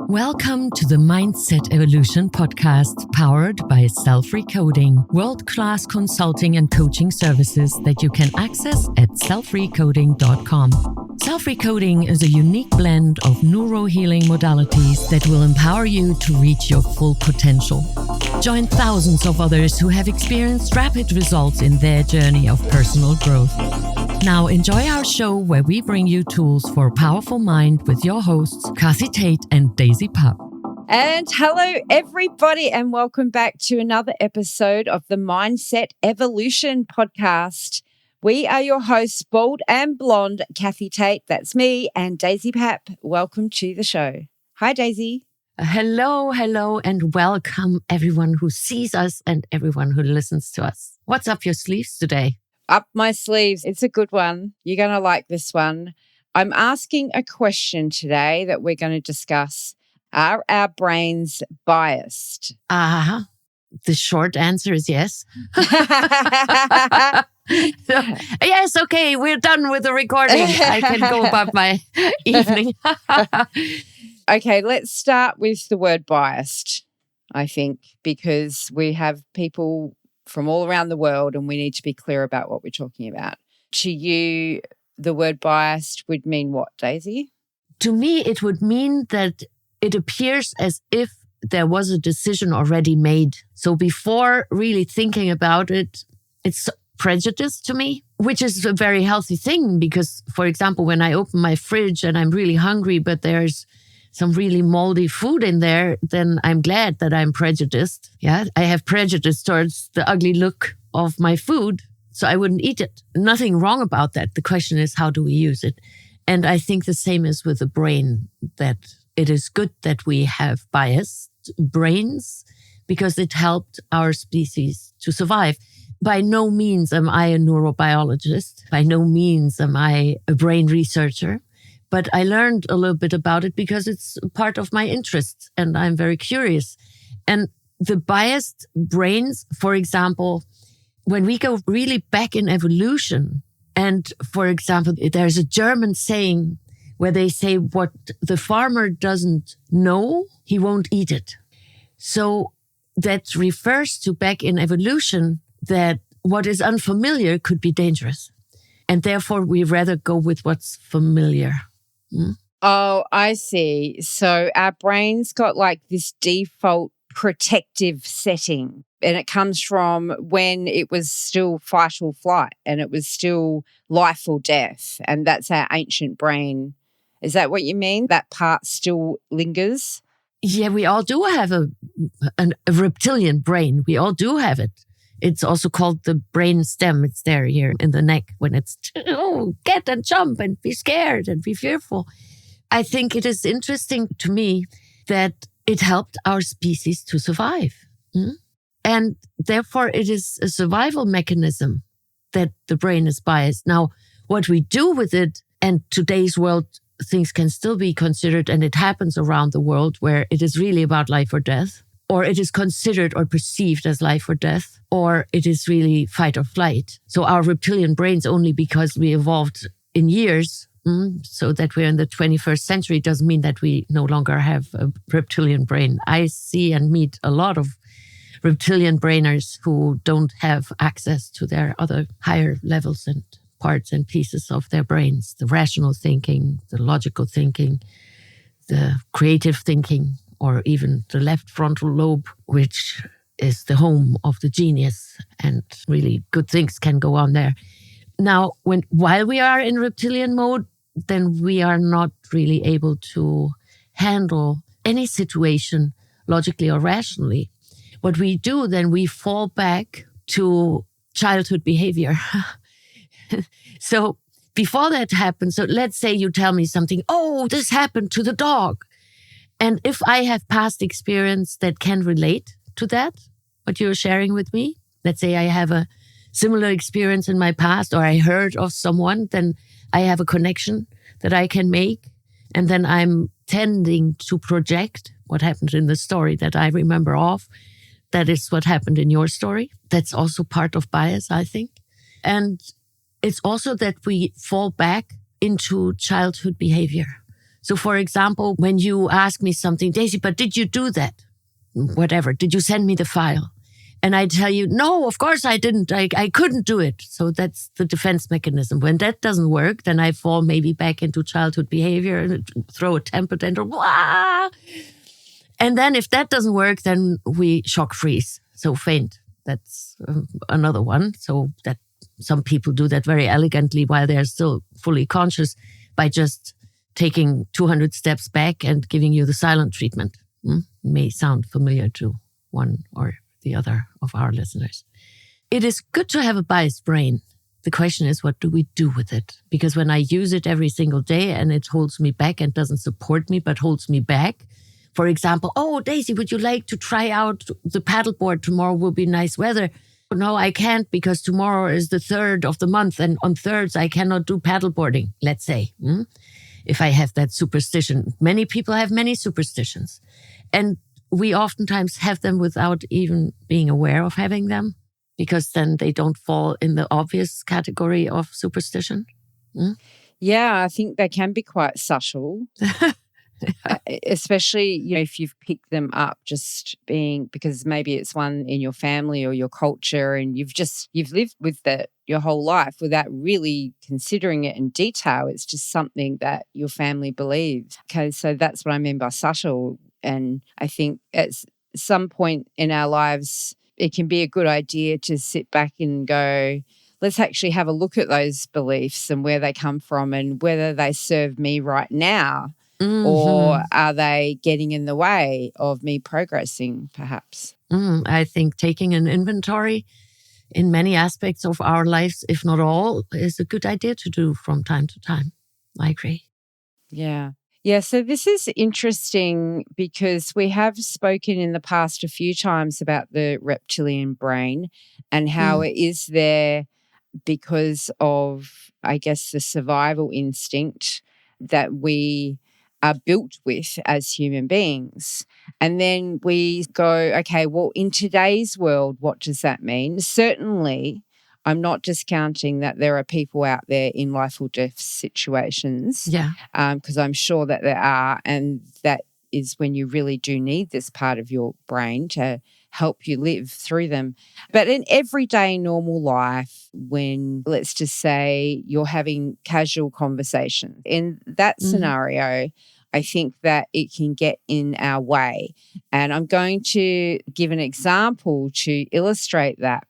Welcome to the Mindset Evolution podcast, powered by Self-Recoding, world-class consulting and coaching services that you can access at selfrecoding.com. Self-Recoding is a unique blend of neuro-healing modalities that will empower you to reach your full potential. Join thousands of others who have experienced rapid results in their journey of personal growth. Now enjoy our show where we bring you tools for a powerful mind with your hosts, Kathi and Daisy. And hello, everybody, and welcome back to another episode of the Mindset Evolution podcast. We are your hosts, Bald and Blonde, Kathi Tate, that's me, and Daisy Pap. Welcome to the show. Hi, Daisy. Hello, and welcome everyone who sees us and everyone who listens to us. What's up your sleeves today? Up my sleeves. It's a good one. You're going to like this one. I'm asking a question today that we're going to discuss. Are our brains biased? The short answer is yes. Yes, okay, we're done with the recording. I can go about my evening. Okay, let's start with the word biased, I think, because we have people from all around the world and we need to be clear about what we're talking about. To you, the word biased would mean what, Daisy? To me, it would mean that it appears as if there was a decision already made. So before really thinking about it, it's prejudice to me, which is a very healthy thing because, for example, when I open my fridge and I'm really hungry, but there's some really moldy food in there, then I'm glad that I'm prejudiced. Yeah, I have prejudice towards the ugly look of my food, so I wouldn't eat it. Nothing wrong about that. The question is, how do we use it? And I think the same is with the brain, that it is good that we have biased brains because it helped our species to survive. By no means am I a neurobiologist. By no means am I a brain researcher. But I learned a little bit about it because it's part of my interests and I'm very curious. And the biased brains, for example, when we go really back in evolution, and for example, there's a German saying where they say what the farmer doesn't know, he won't eat it. So that refers to back in evolution that what is unfamiliar could be dangerous. And therefore, we rather go with what's familiar. Oh, I see. So our brain's got like this default protective setting, and it comes from when it was still fight or flight and it was still life or death. And that's our ancient brain. Is that what you mean? That part still lingers? Yeah, we all do have a reptilian brain. We all do have it. It's also called the brain stem. It's there here in the neck when it's, get and jump and be scared and be fearful. I think it is interesting to me that it helped our species to survive. And therefore, it is a survival mechanism that the brain is biased. Now, what we do with it, and today's world, things can still be considered, and it happens around the world where it is really about life or death, or it is considered or perceived as life or death, or it is really fight or flight. So our reptilian brains, only because we evolved in years, so that we're in the 21st century, doesn't mean that we no longer have a reptilian brain. I see and meet a lot of reptilian brainers who don't have access to their other higher levels and parts and pieces of their brains, the rational thinking, the logical thinking, the creative thinking, or even the left frontal lobe, which is the home of the genius, and really good things can go on there. Now, while we are in reptilian mode, then we are not really able to handle any situation logically or rationally. What we do, then we fall back to childhood behavior. So before that happens, so let's say you tell me something, this happened to the dog. And if I have past experience that can relate to that, what you're sharing with me, let's say I have a similar experience in my past, or I heard of someone, then I have a connection that I can make. And then I'm tending to project what happened in the story that I remember of. That is what happened in your story. That's also part of bias, I think. And it's also that we fall back into childhood behavior. So, for example, when you ask me something, Daisy, but did you do that? Whatever. Did you send me the file? And I tell you, no, of course I didn't. I couldn't do it. So that's the defense mechanism. When that doesn't work, then I fall maybe back into childhood behavior and throw a temper tantrum. Wah! And then if that doesn't work, then we shock freeze. So faint. That's another one. So that some people do that very elegantly while they're still fully conscious by just taking 200 steps back and giving you the silent treatment. May sound familiar to one or the other of our listeners. It is good to have a biased brain. The question is, what do we do with it? Because when I use it every single day and it holds me back and doesn't support me, but holds me back. For example, oh, Daisy, would you like to try out the paddleboard? Tomorrow will be nice weather. No, I can't because tomorrow is the 3rd of the month and on 3rds I cannot do paddleboarding, let's say. If I have that superstition. Many people have many superstitions. And we oftentimes have them without even being aware of having them, because then they don't fall in the obvious category of superstition. Yeah, I think they can be quite subtle, especially if you've picked them up just being because maybe it's one in your family or your culture, and you've lived with that your whole life without really considering it in detail. It's just something that your family believes. Okay, so that's what I mean by subtle. And I think at some point in our lives, it can be a good idea to sit back and go, let's actually have a look at those beliefs and where they come from and whether they serve me right now or are they getting in the way of me progressing, perhaps. I think taking an inventory in many aspects of our lives, if not all, is a good idea to do from time to time. I agree. Yeah. Yeah, so this is interesting because we have spoken in the past a few times about the reptilian brain and how it is there because of, I guess, the survival instinct that we are built with as human beings. And then we go, okay, well, in today's world, what does that mean? Certainly, I'm not discounting that there are people out there in life or death situations, because I'm sure that there are, and that is when you really do need this part of your brain to help you live through them. But in everyday normal life, when, let's just say, you're having casual conversation, in that scenario, I think that it can get in our way. And I'm going to give an example to illustrate that,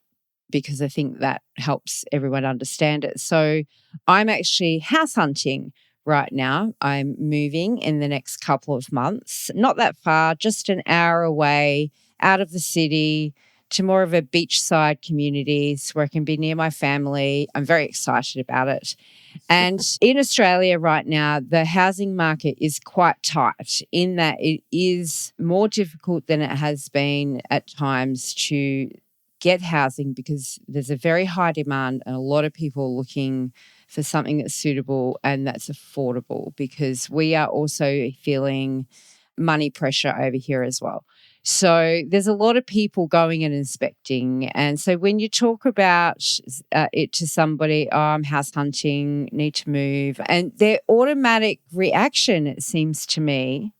because I think that helps everyone understand it. So I'm actually house hunting right now. I'm moving in the next couple of months, not that far, just an hour away out of the city to more of a beachside communities where I can be near my family. I'm very excited about it. And in Australia right now, the housing market is quite tight in that it is more difficult than it has been at times to get housing because there's a very high demand and a lot of people looking for something that's suitable and that's affordable, because we are also feeling money pressure over here as well. So there's a lot of people going and inspecting. And so when you talk about it to somebody, oh, I'm house hunting, need to move, and their automatic reaction, it seems to me,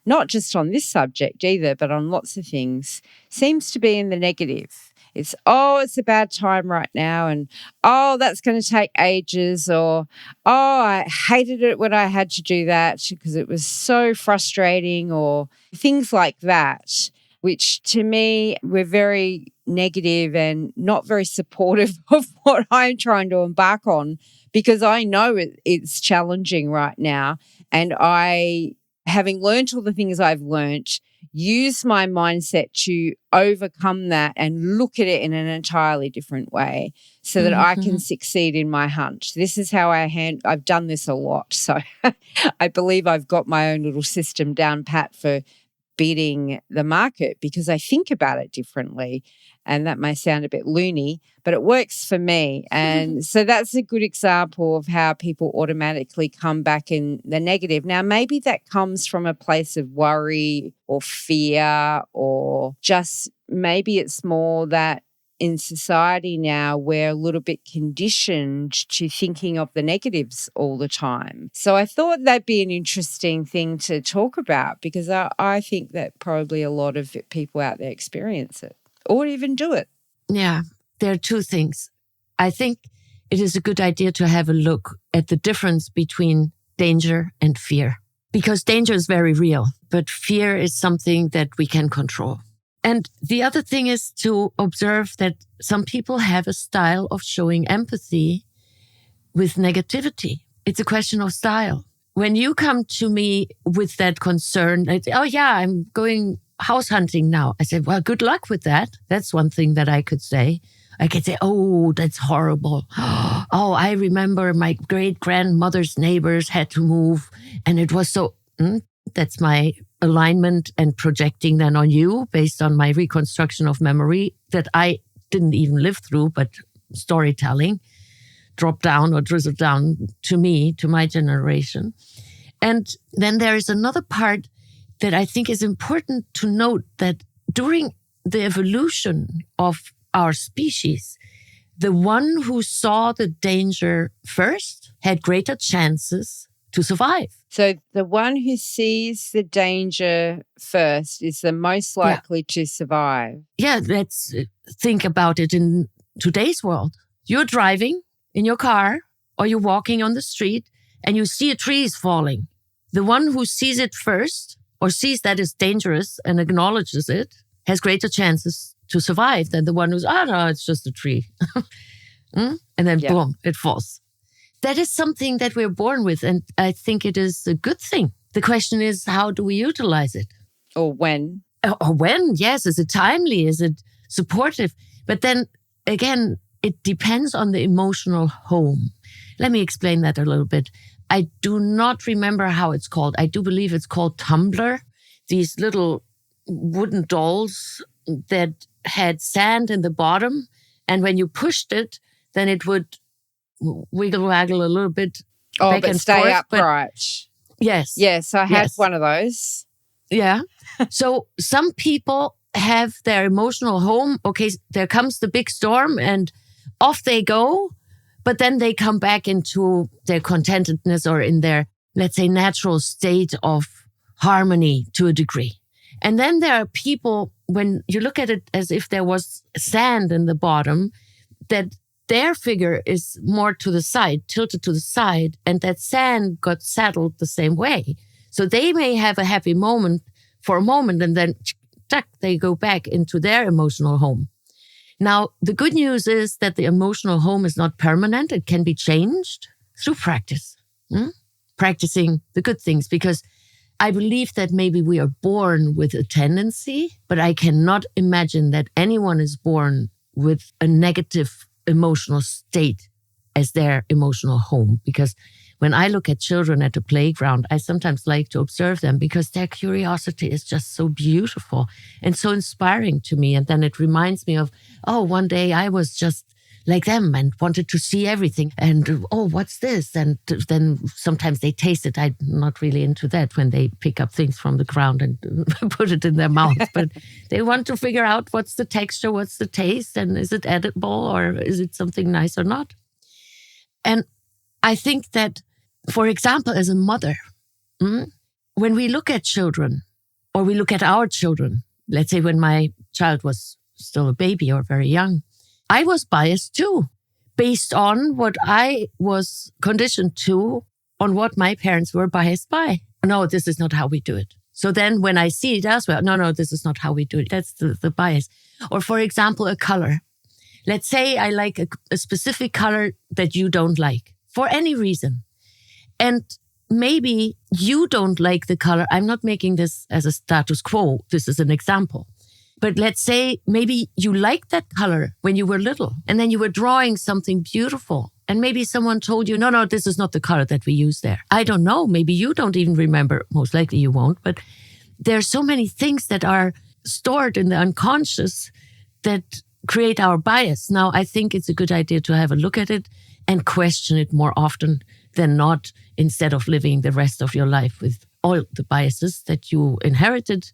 not just on this subject either, but on lots of things, seems to be in the negative. It's, oh, it's a bad time right now, and, oh, that's going to take ages, or, oh, I hated it when I had to do that because it was so frustrating, or things like that, which to me were very negative and not very supportive of what I'm trying to embark on, because I know it's challenging right now, and I, having learned all the things I've learned, use my mindset to overcome that and look at it in an entirely different way so that I can succeed in my hunt. This is how I've done this a lot. So I believe I've got my own little system down pat for beating the market because I think about it differently. And that may sound a bit loony, but it works for me. And so that's a good example of how people automatically come back in the negative. Now, maybe that comes from a place of worry or fear, or just maybe it's more that in society now, we're a little bit conditioned to thinking of the negatives all the time. So I thought that'd be an interesting thing to talk about, because I think that probably a lot of people out there experience it or even do it. Yeah, there are two things. I think it is a good idea to have a look at the difference between danger and fear, because danger is very real, but fear is something that we can control. And the other thing is to observe that some people have a style of showing empathy with negativity. It's a question of style. When you come to me with that concern, like, oh yeah, I'm going house hunting now. I said, well, good luck with that. That's one thing that I could say. I could say, oh, that's horrible. Oh, I remember my great-grandmother's neighbors had to move and it was so... That's my alignment and projecting then on you based on my reconstruction of memory that I didn't even live through, but storytelling dropped down or drizzled down to me, to my generation. And then there is another part that I think is important to note, that during the evolution of our species, the one who saw the danger first had greater chances to survive. So the one who sees the danger first is the most likely to survive. Yeah, let's think about it in today's world. You're driving in your car or you're walking on the street and you see a tree is falling. The one who sees it first or sees that it's dangerous and acknowledges it has greater chances to survive than the one who's, oh no, it's just a tree. And then boom, it falls. That is something that we're born with, and I think it is a good thing. The question is, how do we utilize it? Or when? Or when, yes. Is it timely? Is it supportive? But then, again, it depends on the emotional home. Let me explain that a little bit. I do not remember how it's called. I do believe it's called Tumbler. These little wooden dolls that had sand in the bottom, and when you pushed it, then it would wiggle waggle a little bit back and stay forth, upright. Yes. Yes, I had one of those. Yeah. So some people have their emotional home. Okay, there comes the big storm and off they go, but then they come back into their contentedness or in their, let's say, natural state of harmony to a degree. And then there are people, when you look at it as if there was sand in the bottom, that their figure is more to the side, tilted to the side, and that sand got settled the same way. So they may have a happy moment for a moment, and then they go back into their emotional home. Now, the good news is that the emotional home is not permanent. It can be changed through practice, practicing the good things, because I believe that maybe we are born with a tendency, but I cannot imagine that anyone is born with a negative emotional state as their emotional home. Because when I look at children at the playground, I sometimes like to observe them because their curiosity is just so beautiful and so inspiring to me. And then it reminds me of, oh, one day I was just like them and wanted to see everything. And, oh, what's this? And then sometimes they taste it. I'm not really into that when they pick up things from the ground and put it in their mouth. But they want to figure out what's the texture, what's the taste, and is it edible or is it something nice or not? And I think that, for example, as a mother, when we look at children or we look at our children, let's say when my child was still a baby or very young, I was biased too, based on what I was conditioned to, on what my parents were biased by. No, this is not how we do it. So then when I see it elsewhere, no, this is not how we do it. That's the bias. Or for example, a color. Let's say I like a specific color that you don't like for any reason. And maybe you don't like the color. I'm not making this as a status quo. This is an example. But let's say maybe you liked that color when you were little and then you were drawing something beautiful. And maybe someone told you, no, this is not the color that we use there. I don't know. Maybe you don't even remember. Most likely you won't. But there are so many things that are stored in the unconscious that create our bias. Now, I think it's a good idea to have a look at it and question it more often than not, instead of living the rest of your life with all the biases that you inherited,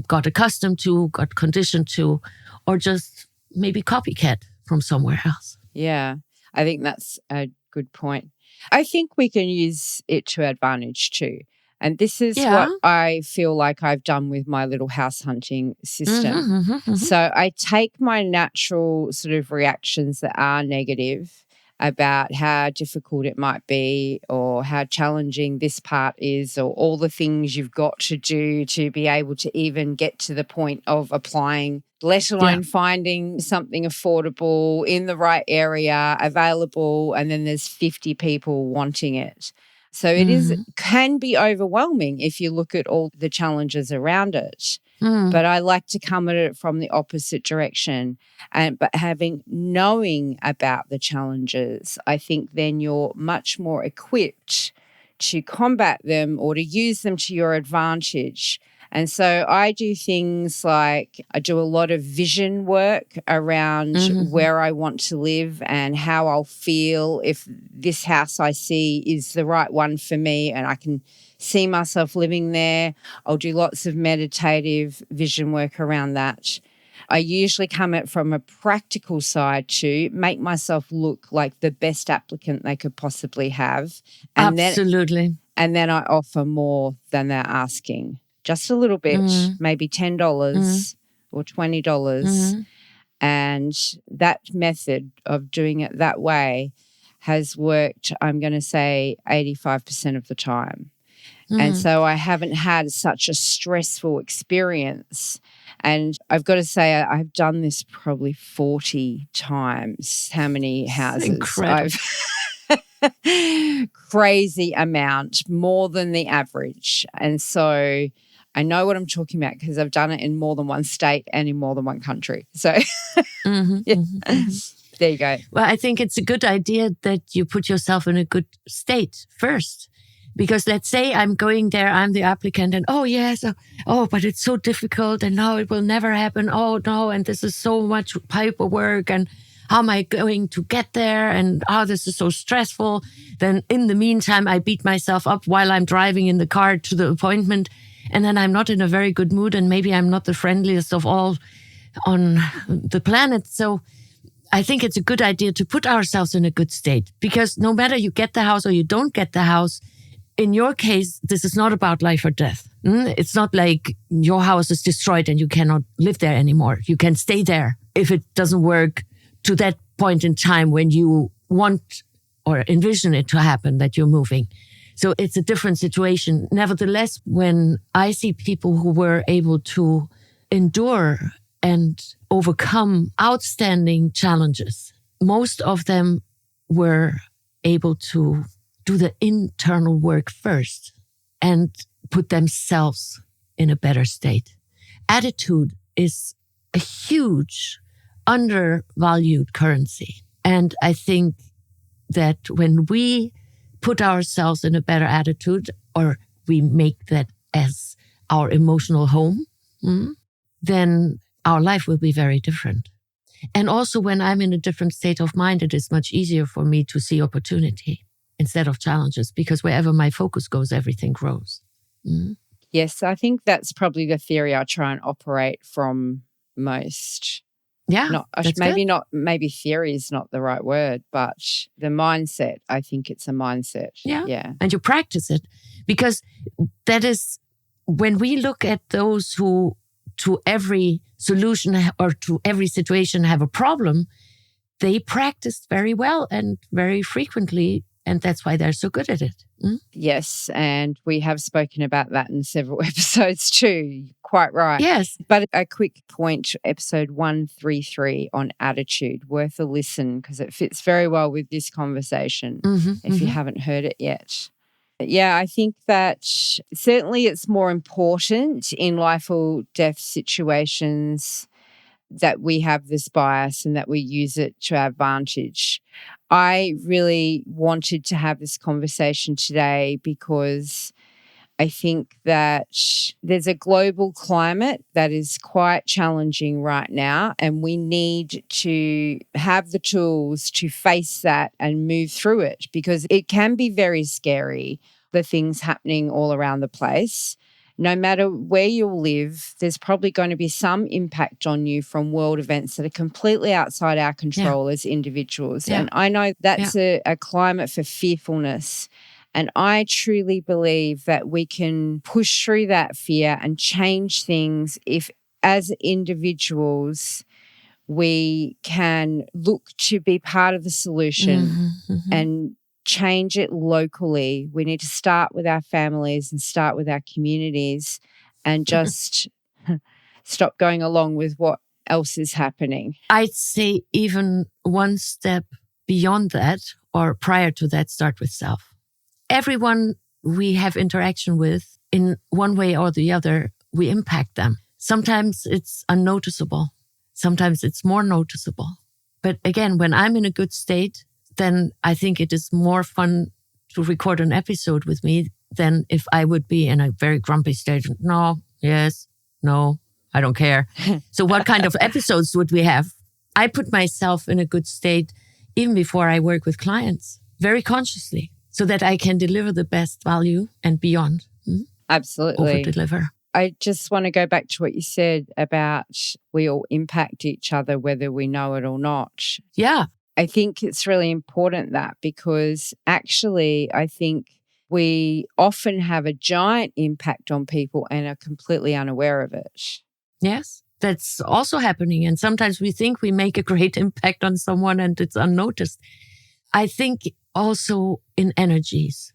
got accustomed to, got conditioned to, or just maybe copycat from somewhere else. Yeah, I think that's a good point. I think we can use it to advantage too. And this is what I feel like I've done with my little house hunting system. So I take my natural sort of reactions that are negative about how difficult it might be or how challenging this part is or all the things you've got to do to be able to even get to the point of applying, let alone finding something affordable in the right area, available, and then there's 50 people wanting it. So it can be overwhelming if you look at all the challenges around it. But I like to come at it from the opposite direction. But knowing about the challenges, I think then you're much more equipped to combat them or to use them to your advantage. And so I do things like I do a lot of vision work around where I want to live and how I'll feel if this house I see is the right one for me and I can see myself living there. I'll do lots of meditative vision work around that. I usually come at from a practical side to make myself look like the best applicant they could possibly have. And Absolutely. Then I offer more than they're asking. Just a little bit, maybe $10 or $20. And that method of doing it that way has worked, I'm going to say, 85% of the time. And so I haven't had such a stressful experience. And I've got to say, I've done this probably 40 times. How many houses? Incredible. Crazy amount, more than the average. And so I know what I'm talking about because I've done it in more than one state and in more than one country. So there you go. Well, I think it's a good idea that you put yourself in a good state first. Because let's say I'm going there, I'm the applicant, and but it's so difficult, and no, it will never happen. Oh, no, and this is so much paperwork, and how am I going to get there? And this is so stressful. Then in the meantime, I beat myself up while I'm driving in the car to the appointment, and then I'm not in a very good mood, and maybe I'm not the friendliest of all on the planet. So I think it's a good idea to put ourselves in a good state, because no matter you get the house or you don't get the house, in your case, this is not about life or death. It's not like your house is destroyed and you cannot live there anymore. You can stay there if it doesn't work to that point in time when you want or envision it to happen that you're moving. So it's a different situation. Nevertheless, when I see people who were able to endure and overcome outstanding challenges, most of them were able to do the internal work first and put themselves in a better state. Attitude is a huge undervalued currency. And I think that when we put ourselves in a better attitude, or we make that as our emotional home, then our life will be very different. And also when I'm in a different state of mind, it is much easier for me to see opportunity instead of challenges, because wherever my focus goes, everything grows. Yes, I think that's probably the theory I try and operate from most. Yeah, maybe theory is not the right word, but the mindset, I think it's a mindset. Yeah. And you practice it, because that is when we look at those who to every solution or to every situation have a problem, they practice very well and very frequently. And that's why they're so good at it. Yes, and we have spoken about that in several episodes too. Quite right. Yes. But a quick point, episode 133 on attitude, worth a listen because it fits very well with this conversation if you haven't heard it yet. Yeah, I think that certainly it's more important in life or death situations that we have this bias and that we use it to our advantage. I really wanted to have this conversation today because I think that there's a global climate that is quite challenging right now, and we need to have the tools to face that and move through it, because it can be very scary, the things happening all around the place. no matter where you'll live, there's probably going to be some impact on you from world events that are completely outside our control as individuals. Yeah. And I know that's a climate for fearfulness. And I truly believe that we can push through that fear and change things if, as individuals, we can look to be part of the solution and change it locally. We need to start with our families and start with our communities and just stop going along with what else is happening. I'd say even one step beyond that or prior to that, start with self. Everyone we have interaction with in one way or the other, we impact them. Sometimes it's unnoticeable. Sometimes it's more noticeable. But again, when I'm in a good state, then I think it is more fun to record an episode with me than if I would be in a very grumpy state. No, yes, no, I don't care. So what kind of episodes would we have? I put myself in a good state even before I work with clients, very consciously, so that I can deliver the best value and beyond. Absolutely. Over-deliver. I just want to go back to what you said about we all impact each other, whether we know it or not. Yeah. I think it's really important that because actually I think we often have a giant impact on people and are completely unaware of it. Yes, that's also happening. And sometimes we think we make a great impact on someone and it's unnoticed. I think also in energies,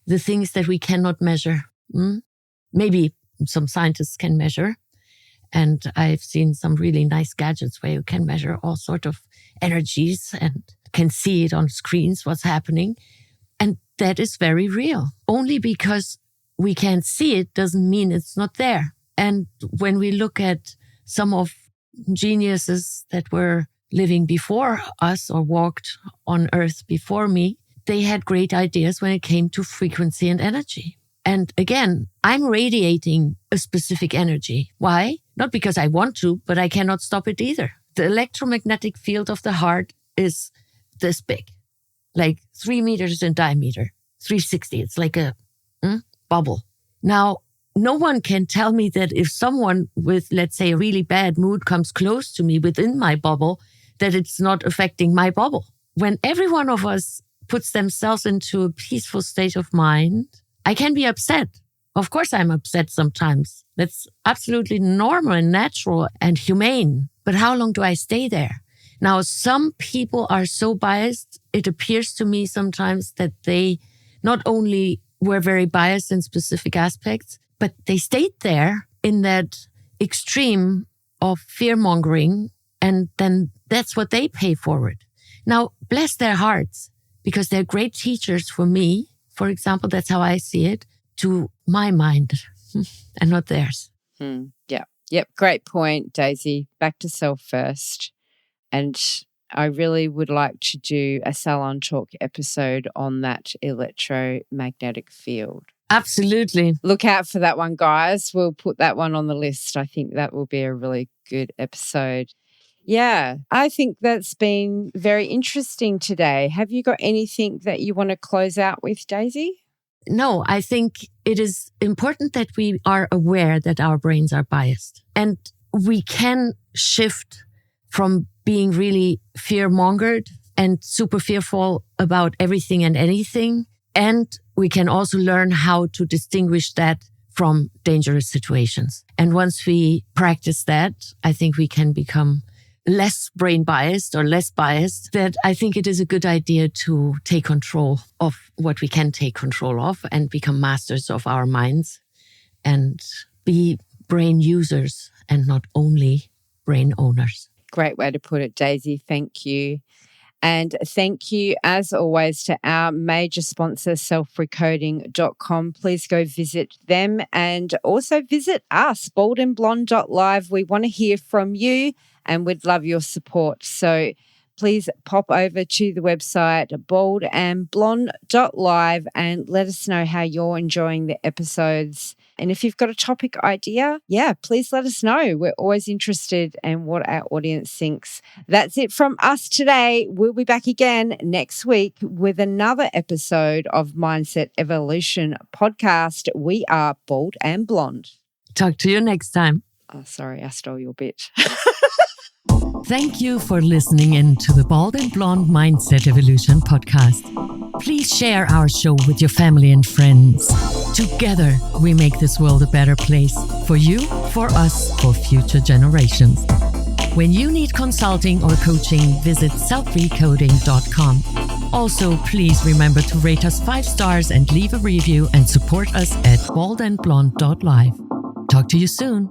the things that we cannot measure. Maybe some scientists can measure. And I've seen some really nice gadgets where you can measure all sorts of energies and can see it on screens, what's happening. And that is very real. Only because we can't see it doesn't mean it's not there. And when we look at some of geniuses that were living before us or walked on Earth before me, they had great ideas when it came to frequency and energy. And again, I'm radiating a specific energy. Why? Not because I want to, but I cannot stop it either. The electromagnetic field of the heart is this big, like 3 meters in diameter, 360. It's like a bubble. Now, no one can tell me that if someone with, let's say, a really bad mood comes close to me within my bubble, that it's not affecting my bubble. When every one of us puts themselves into a peaceful state of mind, I can be upset. Of course, I'm upset sometimes. That's absolutely normal and natural and humane. But how long do I stay there? Now, some people are so biased, it appears to me sometimes that they not only were very biased in specific aspects, but they stayed there in that extreme of fear-mongering, and then that's what they pay forward. Now, bless their hearts, because they're great teachers for me. For example, that's how I see it, to my mind and not theirs. Yep. Great point, Daisy. Back to self first. And I really would like to do a Salon Talk episode on that electromagnetic field. Absolutely. Look out for that one, guys. We'll put that one on the list. I think that will be a really good episode. Yeah, I think that's been very interesting today. Have you got anything that you want to close out with, Daisy? No, I think it is important that we are aware that our brains are biased. And we can shift from being really fear-mongered and super fearful about everything and anything. And we can also learn how to distinguish that from dangerous situations. And once we practice that, I think we can become less brain biased or less biased, that I think it is a good idea to take control of what we can take control of and become masters of our minds and be brain users and not only brain owners. Great way to put it, Daisy. Thank you. And thank you, as always, to our major sponsor, selfrecoding.com. Please go visit them and also visit us, boldandblonde.live. We want to hear from you and we'd love your support. So please pop over to the website boldandblonde.live and let us know how you're enjoying the episodes. And if you've got a topic idea, please let us know. We're always interested in what our audience thinks. That's it from us today. We'll be back again next week with another episode of Mindset Evolution Podcast. We are Bold and Blonde. Talk to you next time. Oh, sorry, I stole your bit. Thank you for listening in to the Bald and Blonde Mindset Evolution Podcast. Please share our show with your family and friends. Together, we make this world a better place for you, for us, for future generations. When you need consulting or coaching, visit selfrecoding.com. Also, please remember to rate us 5 stars and leave a review and support us at boldandblonde.live. Talk to you soon.